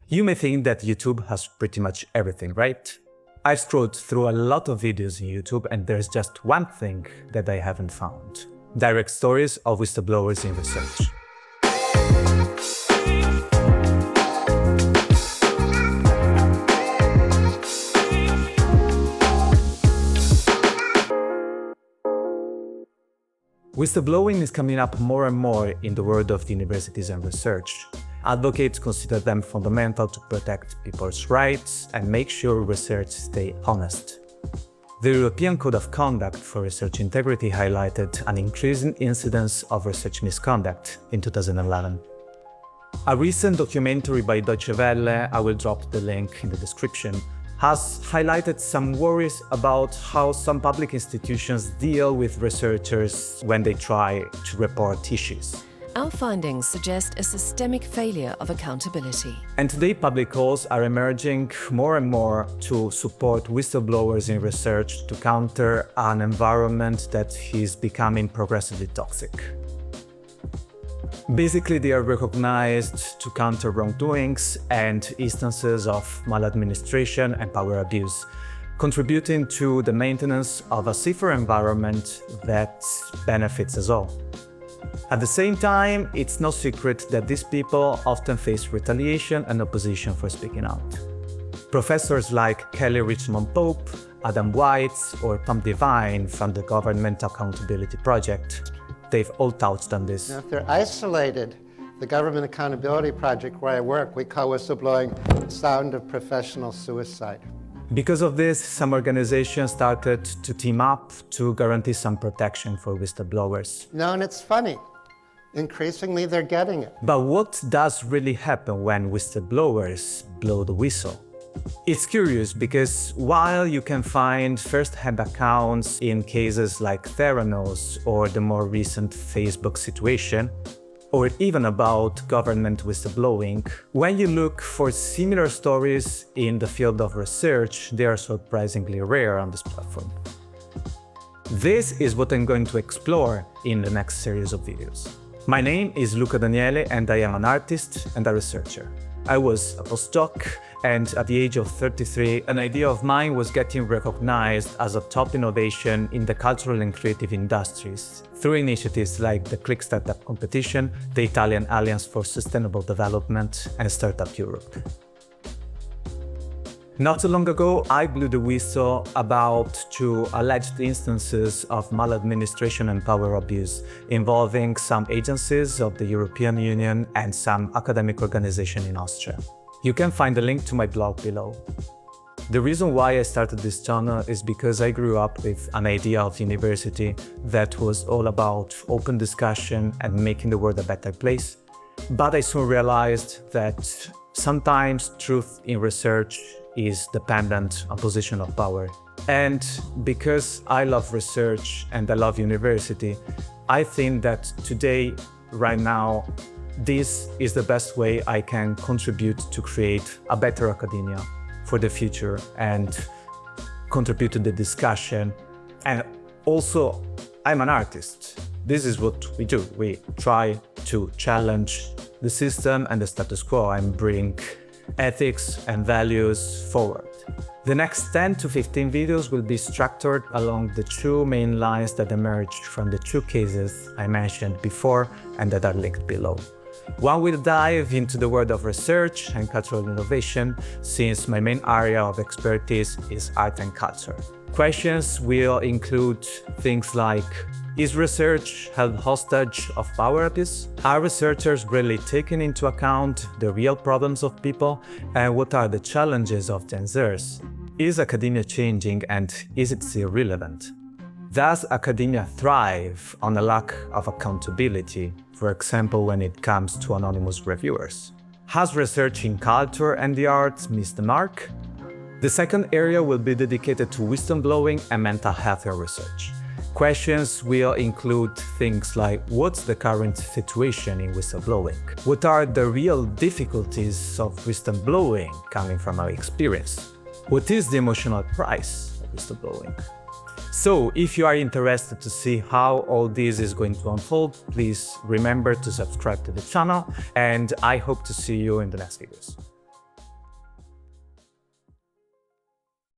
You may think that YouTube has pretty much everything, right? I've scrolled through a lot of videos on YouTube and there's just one thing that I haven't found. Direct stories of whistleblowers in research. Whistleblowing is coming up more and more in the world of the universities and research. Advocates consider them fundamental to protect people's rights and make sure research stays honest. The European Code of Conduct for Research Integrity highlighted an increasing incidence of research misconduct in 2011. A recent documentary by Deutsche Welle, I will drop the link in the description, has highlighted some worries about how some public institutions deal with researchers when they try to report issues. Our findings suggest a systemic failure of accountability. And today, public calls are emerging more and more to support whistleblowers in research to counter an environment that is becoming progressively toxic. Basically, they are recognized to counter wrongdoings and instances of maladministration and power abuse, contributing to the maintenance of a safer environment that benefits us all. At the same time, it's no secret that these people often face retaliation and opposition for speaking out. Professors like Kelly Richmond Pope, Adam White, or Tom Devine from the Government Accountability Project, they've all touched on this. Now, if they're isolated, the Government Accountability Project where I work, we call whistleblowing the sound of professional suicide. Because of this, some organizations started to team up to guarantee some protection for whistleblowers. No, and it's funny. Increasingly, they're getting it. But what does really happen when whistleblowers blow the whistle? It's curious because while you can find first-hand accounts in cases like Theranos or the more recent Facebook situation, or even about government whistleblowing, when you look for similar stories in the field of research, they are surprisingly rare on this platform. This is what I'm going to explore in the next series of videos. My name is Luca Danieli and I am an artist and a researcher. I was a postdoc, and at the age of 33, an idea of mine was getting recognized as a top innovation in the cultural and creative industries through initiatives like the Click Startup Competition, the Italian Alliance for Sustainable Development, and Startup Europe. Not so long ago, I blew the whistle about two alleged instances of maladministration and power abuse involving some agencies of the European Union and some academic organization in Austria. You can find the link to my blog below. The reason why I started this channel is because I grew up with an idea of university that was all about open discussion and making the world a better place. But I soon realized that sometimes truth in research is dependent on position of power. And because I love research and I love university, I think that today, right now, this is the best way I can contribute to create a better academia for the future and contribute to the discussion. And also, I'm an artist. This is what we do. We try to challenge the system and the status quo and bring ethics and values forward. The next 10 to 15 videos will be structured along the two main lines that emerged from the two cases I mentioned before and that are linked below. One will dive into the world of research and cultural innovation, since my main area of expertise is art and culture. Questions will include things like, is research held hostage of power abuse? Are researchers really taking into account the real problems of people? And what are the challenges of Gen Zers? Is academia changing and is it still relevant? Does academia thrive on a lack of accountability, for example when it comes to anonymous reviewers? Has research in culture and the arts missed the mark? The second area will be dedicated to whistleblowing and mental health research. Questions will include things like, what's the current situation in whistleblowing? What are the real difficulties of whistleblowing coming from our experience? What is the emotional price of whistleblowing? So, if you are interested to see how all this is going to unfold, please remember to subscribe to the channel, and I hope to see you in the next videos.